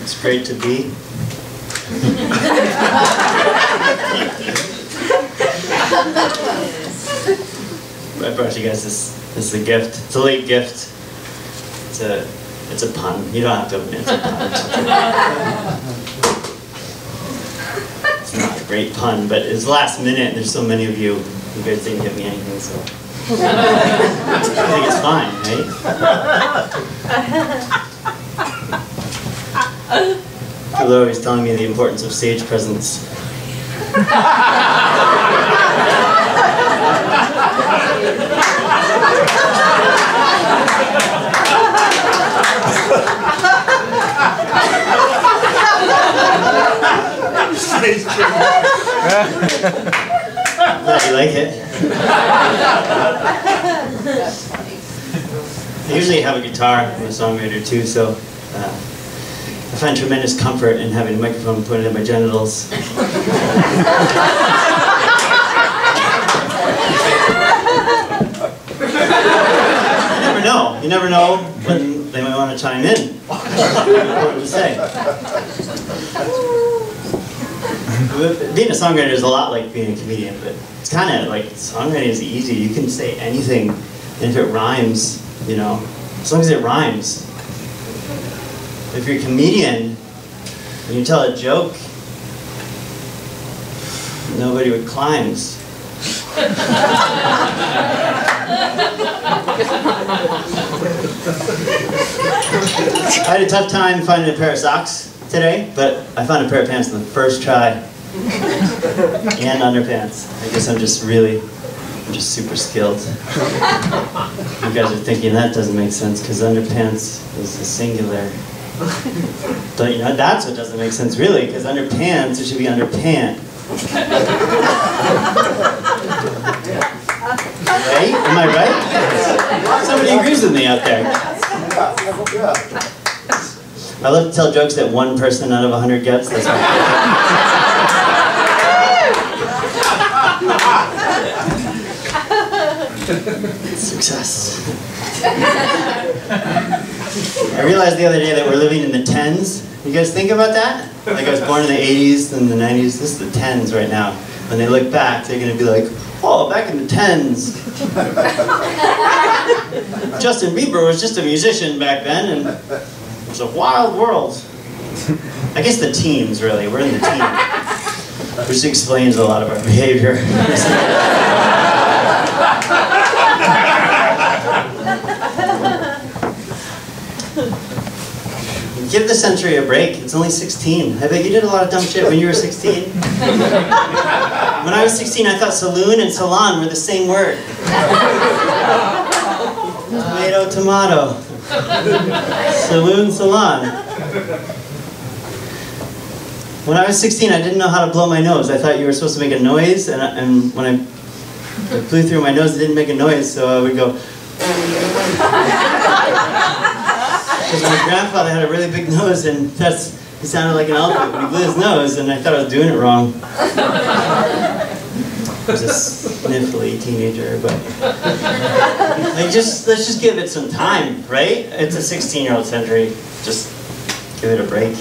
It's great to be. I brought you guys this is a gift. It's a late gift. It's a pun. You don't have to open it. It's a pun. It's not a great pun, but it's last minute and there's so many of you. You guys didn't give me anything, so I think it's fine, right? People are always telling me the importance of stage presence. Glad you like it. I usually have a guitar. I'm a songwriter too, so I find tremendous comfort in having a microphone pointed at my genitals. You never know when they might want to chime in. What to say. Being a songwriter is a lot like being a comedian, but it's kind of like songwriting is easy. You can say anything, and if it rhymes, you know, as long as it rhymes. If you're a comedian and you tell a joke, nobody would climbs. I had a tough time finding a pair of socks today, but I found a pair of pants on the first try. And underpants. I guess I'm just super skilled. You guys are thinking that doesn't make sense because underpants is the singular. But you know, that's what doesn't make sense really, because underpants, it should be underpant. Right? Am I right? Somebody agrees with me out there. I love to tell jokes that one person out of 100 gets. That's success. I realized the other day that we're living in the 10s. You guys think about that? Like I was born in the 80s and the 90s. This is the 10s right now. When they look back, they're going to be like, oh, back in the 10s. Justin Bieber was just a musician back then, and it was a wild world. I guess the teens, really. We're in the teens. Which explains a lot of our behavior. Give the century a break. It's only 16. I bet you did a lot of dumb shit when you were 16. When I was 16, I thought saloon and salon were the same word. Tomato, tomato. Saloon, salon. When I was 16, I didn't know how to blow my nose. I thought you were supposed to make a noise, and when I blew through my nose, it didn't make a noise, so I would go. Because my grandfather had a really big nose, and he sounded like an elephant when he blew his nose, and I thought I was doing it wrong. I was a sniffly teenager, but like let's just give it some time, right? It's a 16-year-old century. Just give it a break.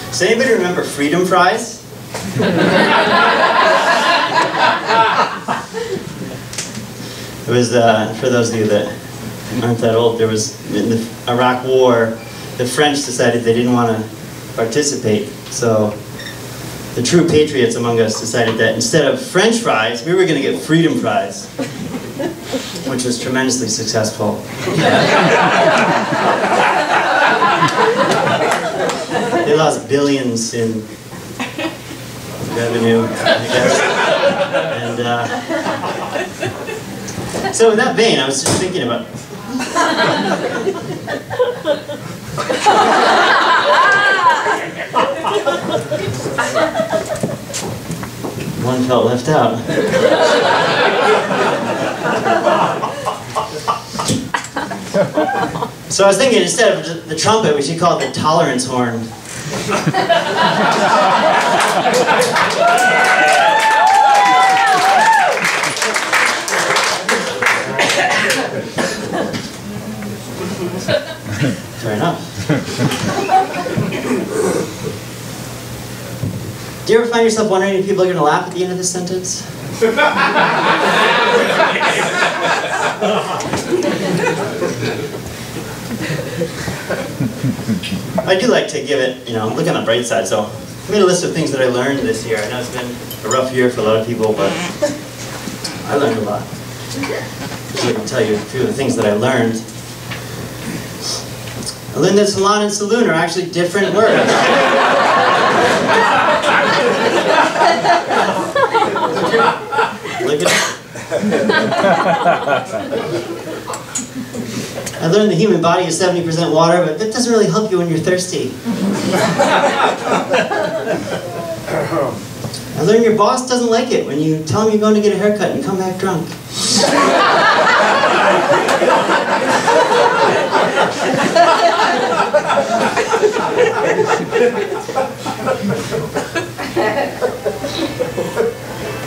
Does anybody remember Freedom Fries? It was, for those of you that aren't that old, there was, in the Iraq War, the French decided they didn't want to participate, so the true patriots among us decided that instead of French fries, we were going to get freedom fries, which was tremendously successful. They lost billions in revenue, I guess. And so in that vein, I was just thinking about one felt left out. So I was thinking, instead of the trumpet, we should call it the tolerance horn. Fair enough. Do you ever find yourself wondering if people are going to laugh at the end of this sentence? I do like to give it, look on the bright side. So I made a list of things that I learned this year. I know it's been a rough year for a lot of people, but I learned a lot. So I can tell you a few of the things that I learned. I learned that salon and saloon are actually different words. Look at it. I learned the human body is 70% water, but that doesn't really help you when you're thirsty. I learned your boss doesn't like it when you tell him you're going to get a haircut and come back drunk.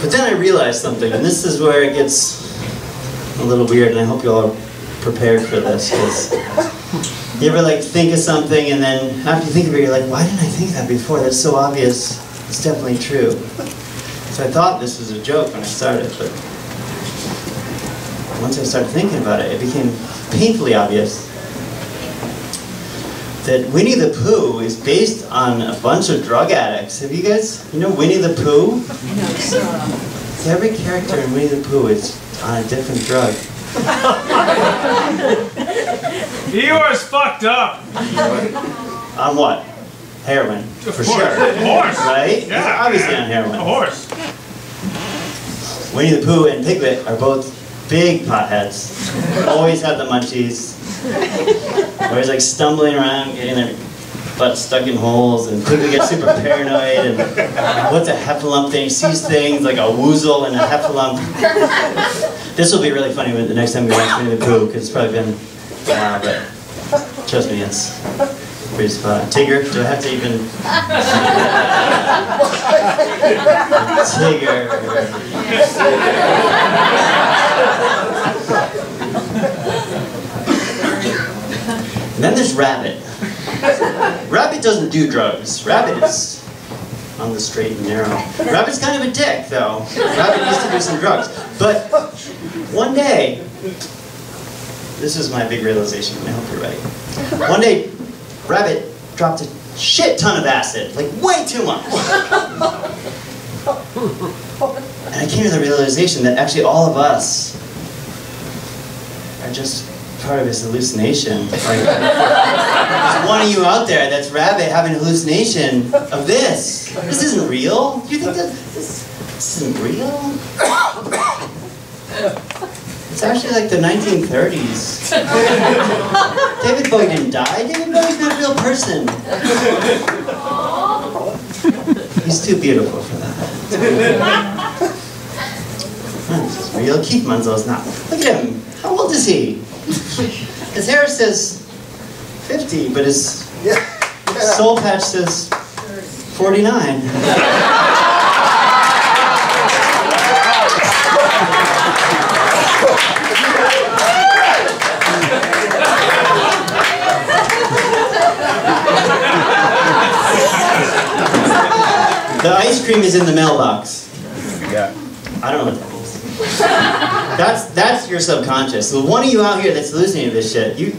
But then I realized something, and this is where it gets a little weird, and I hope you all are prepared for this, because you ever think of something, and then after you think of it, you're like, why didn't I think of that before? That's so obvious. It's definitely true. So I thought this was a joke when I started, but once I started thinking about it, it became painfully obvious that Winnie the Pooh is based on a bunch of drug addicts. Have you guys, Winnie the Pooh? So every character in Winnie the Pooh is on a different drug. Eeyore's fucked up. On what? Heroin, for sure. Of course. Right? Yeah. He's obviously on heroin. Of course. Winnie the Pooh and Piglet are both big potheads. Always have the munchies. Always stumbling around, getting their butts stuck in holes, and Piglet gets super paranoid, and what's a heffalump thing? He sees things like a woozle and a heffalump. This will be really funny the next time we watch Winnie the Pooh, because it's probably been a while, but trust me, it's pretty spot. Tigger, do I have to even... Tigger. And then there's Rabbit. Rabbit doesn't do drugs. Rabbit is on the straight and narrow. Rabbit's kind of a dick, though. Rabbit used to do some drugs. But one day, this is my big realization, and I hope you're ready. One day, Rabbit dropped a shit ton of acid, way too much. And I came to the realization that actually all of us are just part of his hallucination. There's one of you out there that's Rabbit having a hallucination of this. This isn't real. Do you think that this isn't real? It's actually the 1930s. David Bowie didn't die. David Bowie's not a real person. He's too beautiful for that. This is real. Keith Munzel's not. Look at him. How old is he? His hair says 50, but his soul patch says 49. The ice cream is in the mailbox. Yeah. I don't know what that means. That's your subconscious. So one of you out here that's listening to this shit, you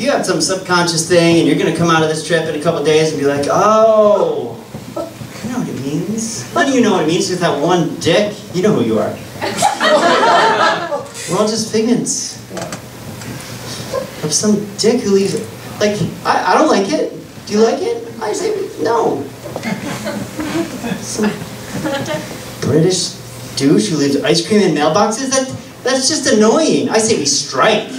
have some subconscious thing, and you're gonna come out of this trip in a couple days and be like, oh, I know what it means. None of you know what it means with that one dick. You know who you are. We're all just figments of some dick who leaves. I don't like it. Do you like it? I say no. Some British douche who leaves ice cream in mailboxes? That's just annoying. I say we strike.